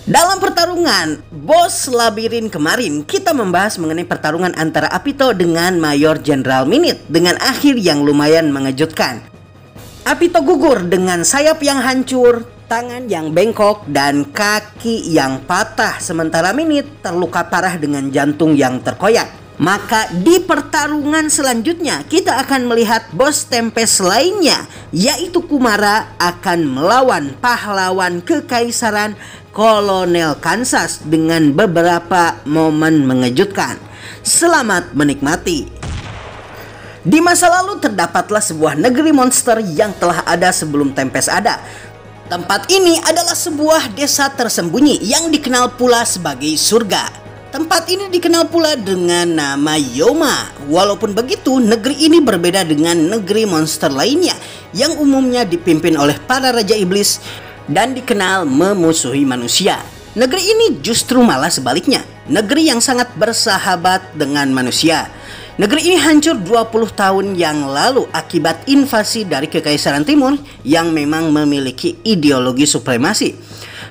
Dalam pertarungan bos labirin kemarin, kita membahas mengenai pertarungan antara Apito dengan Mayor Jenderal Minute dengan akhir yang lumayan mengejutkan. Apito gugur dengan sayap yang hancur, tangan yang bengkok, dan kaki yang patah, sementara Minute terluka parah dengan jantung yang terkoyak. Maka di pertarungan selanjutnya kita akan melihat bos Tempest lainnya, yaitu Kumara akan melawan pahlawan kekaisaran Kolonel Kansas dengan beberapa momen mengejutkan. Selamat menikmati. Di masa lalu terdapatlah sebuah negeri monster yang telah ada sebelum Tempest ada. Tempat ini adalah sebuah desa tersembunyi yang dikenal pula sebagai surga. Tempat ini dikenal pula dengan nama Yoma. Walaupun begitu, negeri ini berbeda dengan negeri monster lainnya yang umumnya dipimpin oleh para raja iblis dan dikenal memusuhi manusia. Negeri ini justru malah sebaliknya, negeri yang sangat bersahabat dengan manusia. Negeri ini hancur 20 tahun yang lalu akibat invasi dari Kekaisaran Timur yang memang memiliki ideologi supremasi.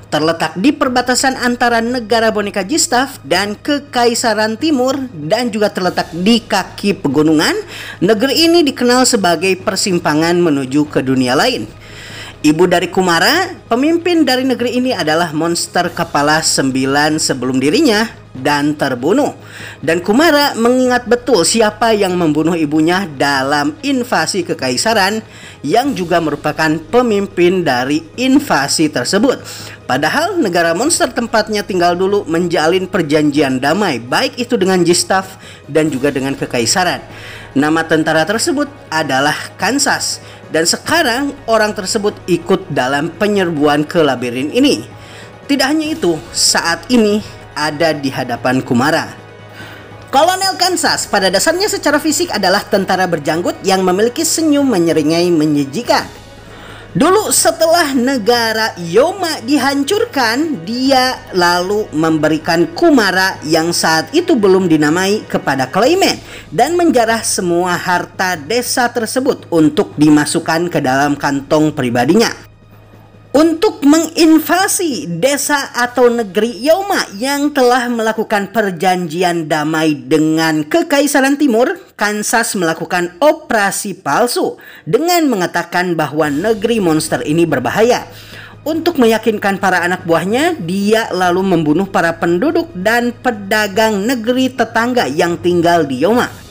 Terletak di perbatasan antara negara boneka Jistav dan Kekaisaran Timur dan juga terletak di kaki pegunungan. Negeri ini dikenal sebagai persimpangan menuju ke dunia lain. Ibu dari Kumara, pemimpin dari negeri ini adalah monster kepala 9 sebelum dirinya dan terbunuh. Dan Kumara mengingat betul siapa yang membunuh ibunya dalam invasi kekaisaran yang juga merupakan pemimpin dari invasi tersebut. Padahal negara monster tempatnya tinggal dulu menjalin perjanjian damai, baik itu dengan Jistav dan juga dengan kekaisaran. Nama tentara tersebut adalah Kansas. Dan sekarang orang tersebut ikut dalam penyerbuan ke labirin ini. Tidak hanya itu, saat ini ada di hadapan Kumara. Kolonel Kansas pada dasarnya secara fisik adalah tentara berjanggut yang memiliki senyum menyeringai menjijikan. Dulu setelah negara Yoma dihancurkan, dia lalu memberikan Kumara yang saat itu belum dinamai kepada Clayman dan menjarah semua harta desa tersebut untuk dimasukkan ke dalam kantong pribadinya. Untuk menginvasi desa atau negeri Yoma yang telah melakukan perjanjian damai dengan Kekaisaran Timur, Kansas melakukan operasi palsu dengan mengatakan bahwa negeri monster ini berbahaya. Untuk meyakinkan para anak buahnya, dia lalu membunuh para penduduk dan pedagang negeri tetangga yang tinggal di Yoma.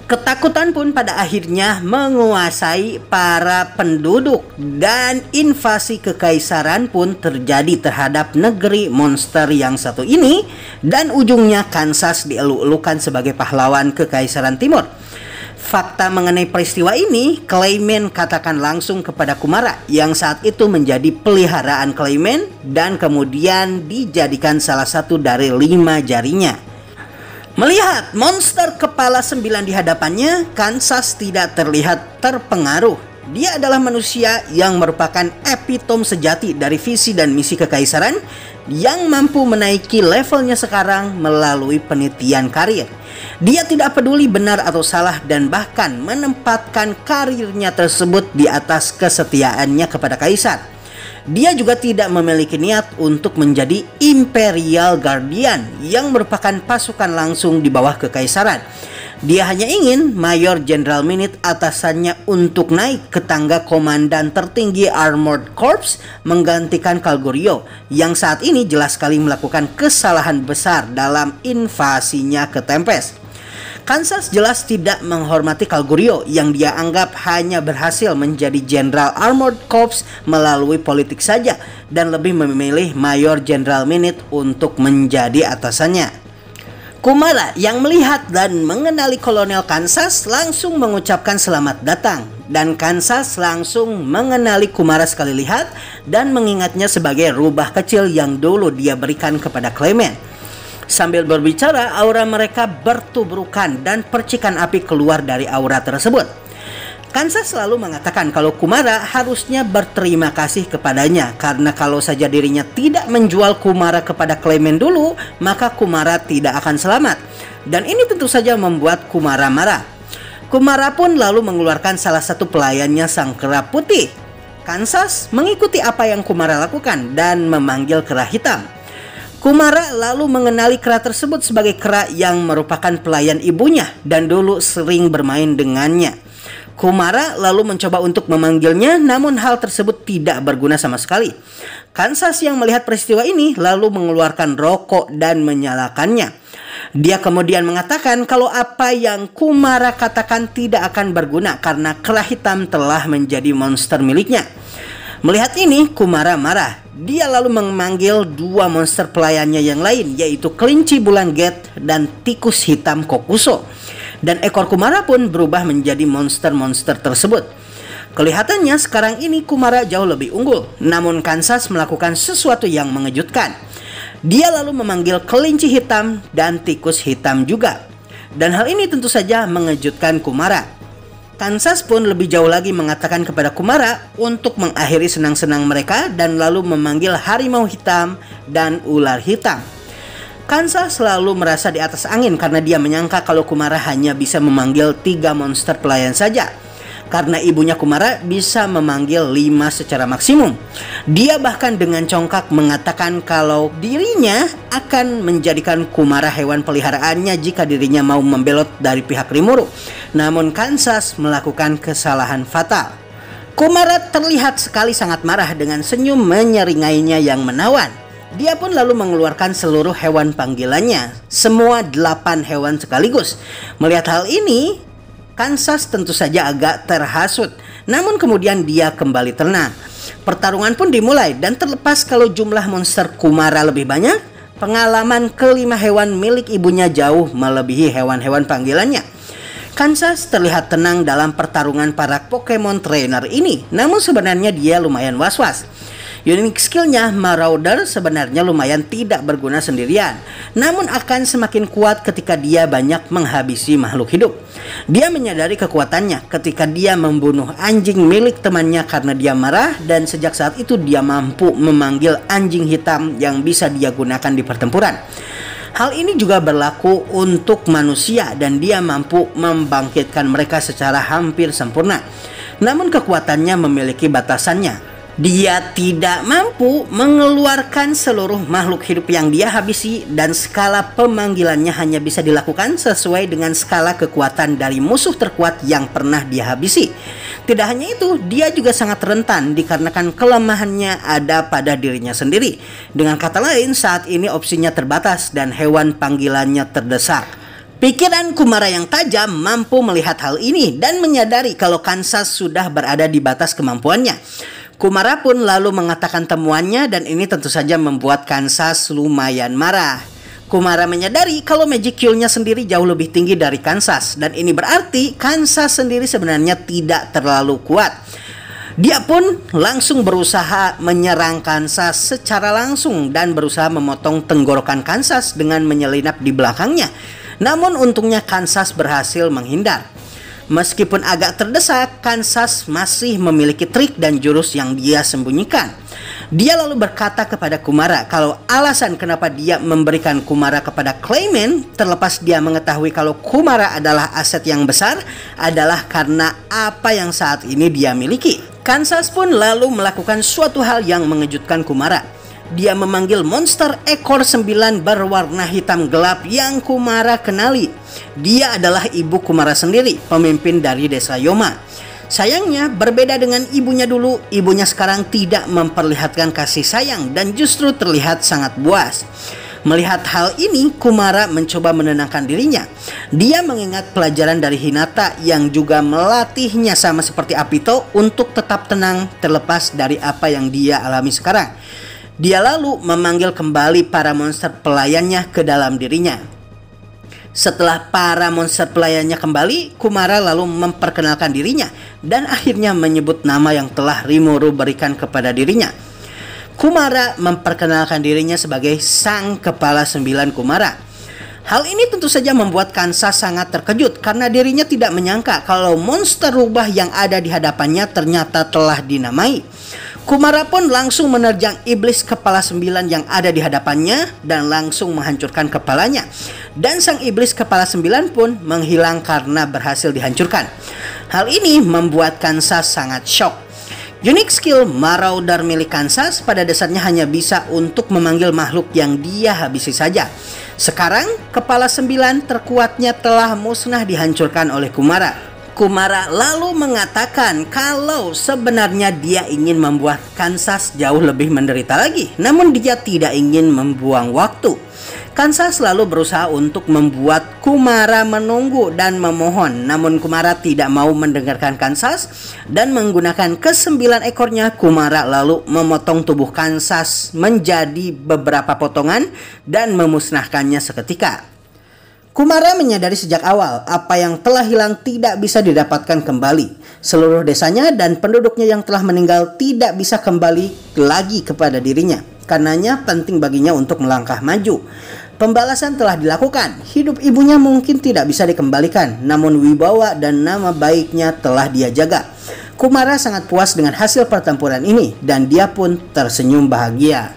Ketakutan pun pada akhirnya menguasai para penduduk dan invasi kekaisaran pun terjadi terhadap negeri monster yang satu ini dan ujungnya Kansas dieluk-elukan sebagai pahlawan Kekaisaran Timur. Fakta mengenai peristiwa ini Clayman katakan langsung kepada Kumara yang saat itu menjadi peliharaan Clayman dan kemudian dijadikan salah satu dari 5 jarinya. Melihat monster kepala 9 di hadapannya, Kansas tidak terlihat terpengaruh. Dia adalah manusia yang merupakan epitome sejati dari visi dan misi kekaisaran yang mampu menaiki levelnya sekarang melalui penelitian karir. Dia tidak peduli benar atau salah dan bahkan menempatkan karirnya tersebut di atas kesetiaannya kepada kaisar. Dia juga tidak memiliki niat untuk menjadi Imperial Guardian yang merupakan pasukan langsung di bawah kekaisaran. Dia hanya ingin Mayor Jenderal Minute atasannya untuk naik ke tangga komandan tertinggi Armored Corps menggantikan Kalgurio yang saat ini jelas sekali melakukan kesalahan besar dalam invasinya ke Tempest. Kansas jelas tidak menghormati Kalgurio yang dia anggap hanya berhasil menjadi Jenderal Armored Corps melalui politik saja dan lebih memilih Mayor Jenderal Minute untuk menjadi atasannya. Kumara yang melihat dan mengenali Kolonel Kansas langsung mengucapkan selamat datang dan Kansas langsung mengenali Kumara sekali lihat dan mengingatnya sebagai rubah kecil yang dulu dia berikan kepada Clayman. Sambil berbicara, aura mereka bertubrukan dan percikan api keluar dari aura tersebut. Kansas selalu mengatakan kalau Kumara harusnya berterima kasih kepadanya karena kalau saja dirinya tidak menjual Kumara kepada Clayman dulu, maka Kumara tidak akan selamat. Dan ini tentu saja membuat Kumara marah. Kumara pun lalu mengeluarkan salah satu pelayannya sang kera putih. Kansas mengikuti apa yang Kumara lakukan dan memanggil kera hitam. Kumara lalu mengenali kera tersebut sebagai kera yang merupakan pelayan ibunya dan dulu sering bermain dengannya. Kumara lalu mencoba untuk memanggilnya, namun hal tersebut tidak berguna sama sekali. Kansas yang melihat peristiwa ini lalu mengeluarkan rokok dan menyalakannya. Dia kemudian mengatakan kalau apa yang Kumara katakan tidak akan berguna karena kera hitam telah menjadi monster miliknya. Melihat ini, Kumara marah. Dia lalu memanggil dua monster pelayannya yang lain, yaitu kelinci bulan Get dan tikus hitam Kokuso. Dan ekor Kumara pun berubah menjadi monster-monster tersebut. Kelihatannya sekarang ini Kumara jauh lebih unggul, namun Kansas melakukan sesuatu yang mengejutkan. Dia lalu memanggil kelinci hitam dan tikus hitam juga. Dan hal ini tentu saja mengejutkan Kumara. Kansas pun lebih jauh lagi mengatakan kepada Kumara untuk mengakhiri senang-senang mereka dan lalu memanggil harimau hitam dan ular hitam. Kansas selalu merasa di atas angin karena dia menyangka kalau Kumara hanya bisa memanggil 3 monster pelayan saja. Karena ibunya Kumara bisa memanggil 5 secara maksimum. Dia bahkan dengan congkak mengatakan kalau dirinya akan menjadikan Kumara hewan peliharaannya jika dirinya mau membelot dari pihak Rimuru. Namun Kansas melakukan kesalahan fatal. Kumara terlihat sekali sangat marah dengan senyum menyeringainya yang menawan. Dia pun lalu mengeluarkan seluruh hewan panggilannya, semua 8 hewan sekaligus. Melihat hal ini, Kansas tentu saja agak terhasut, namun kemudian dia kembali tenang. Pertarungan pun dimulai dan terlepas kalau jumlah monster Kumara lebih banyak, pengalaman kelima hewan milik ibunya jauh melebihi hewan-hewan panggilannya. Kansas terlihat tenang dalam pertarungan para Pokemon Trainer ini, namun sebenarnya dia lumayan was-was. Unique skillnya Marauder sebenarnya lumayan tidak berguna sendirian, namun akan semakin kuat ketika dia banyak menghabisi makhluk hidup. Dia menyadari kekuatannya ketika dia membunuh anjing milik temannya karena dia marah, dan sejak saat itu dia mampu memanggil anjing hitam yang bisa dia gunakan di pertempuran. Hal ini juga berlaku untuk manusia dan dia mampu membangkitkan mereka secara hampir sempurna. Namun kekuatannya memiliki batasannya. Dia tidak mampu mengeluarkan seluruh makhluk hidup yang dia habisi, dan skala pemanggilannya hanya bisa dilakukan sesuai dengan skala kekuatan dari musuh terkuat yang pernah dia habisi. Tidak hanya itu, dia juga sangat rentan dikarenakan kelemahannya ada pada dirinya sendiri. Dengan kata lain, saat ini opsinya terbatas dan hewan panggilannya terdesak. Pikiran Kumara yang tajam mampu melihat hal ini dan menyadari kalau Kansas sudah berada di batas kemampuannya. Kumara pun lalu mengatakan temuannya, dan ini tentu saja membuat Kansas lumayan marah. Kumara menyadari kalau Magic Q-nya sendiri jauh lebih tinggi dari Kansas, dan ini berarti Kansas sendiri sebenarnya tidak terlalu kuat. Dia pun langsung berusaha menyerang Kansas secara langsung dan berusaha memotong tenggorokan Kansas dengan menyelinap di belakangnya. Namun untungnya Kansas berhasil menghindar. Meskipun agak terdesak, Kansas masih memiliki trik dan jurus yang dia sembunyikan. Dia lalu berkata kepada Kumara kalau alasan kenapa dia memberikan Kumara kepada Clayman, terlepas dia mengetahui kalau Kumara adalah aset yang besar, adalah karena apa yang saat ini dia miliki. Kansas pun lalu melakukan suatu hal yang mengejutkan Kumara. Dia memanggil monster ekor 9 berwarna hitam gelap yang Kumara kenali. Dia adalah ibu Kumara sendiri, pemimpin dari desa Yoma. Sayangnya, berbeda dengan ibunya dulu, ibunya sekarang tidak memperlihatkan kasih sayang dan justru terlihat sangat buas. Melihat hal ini, Kumara mencoba menenangkan dirinya. Dia mengingat pelajaran dari Hinata yang juga melatihnya sama seperti Apito untuk tetap tenang terlepas dari apa yang dia alami sekarang. Dia lalu memanggil kembali para monster pelayannya ke dalam dirinya. Setelah para monster pelayannya kembali, Kumara lalu memperkenalkan dirinya dan akhirnya menyebut nama yang telah Rimuru berikan kepada dirinya. Kumara memperkenalkan dirinya sebagai Sang Kepala 9 Kumara. Hal ini tentu saja membuat Kansas sangat terkejut karena dirinya tidak menyangka kalau monster rubah yang ada di hadapannya ternyata telah dinamai. Kumara pun langsung menerjang iblis kepala 9 yang ada di hadapannya dan langsung menghancurkan kepalanya. Dan sang iblis kepala 9 pun menghilang karena berhasil dihancurkan. Hal ini membuat Kansas sangat shock. Unik skill Marauder milik Kansas pada dasarnya hanya bisa untuk memanggil makhluk yang dia habisi saja. Sekarang, kepala 9 terkuatnya telah musnah dihancurkan oleh Kumara. Kumara lalu mengatakan kalau sebenarnya dia ingin membuat Kansas jauh lebih menderita lagi, namun dia tidak ingin membuang waktu. Kansas lalu berusaha untuk membuat Kumara menunggu dan memohon, namun Kumara tidak mau mendengarkan Kansas dan menggunakan ke-9 ekornya. Kumara lalu memotong tubuh Kansas menjadi beberapa potongan dan memusnahkannya seketika. Kumara menyadari sejak awal apa yang telah hilang tidak bisa didapatkan kembali. Seluruh desanya dan penduduknya yang telah meninggal tidak bisa kembali lagi kepada dirinya. Karenanya penting baginya untuk melangkah maju. Pembalasan telah dilakukan. Hidup ibunya mungkin tidak bisa dikembalikan, namun wibawa dan nama baiknya telah dia jaga. Kumara sangat puas dengan hasil pertempuran ini dan dia pun tersenyum bahagia.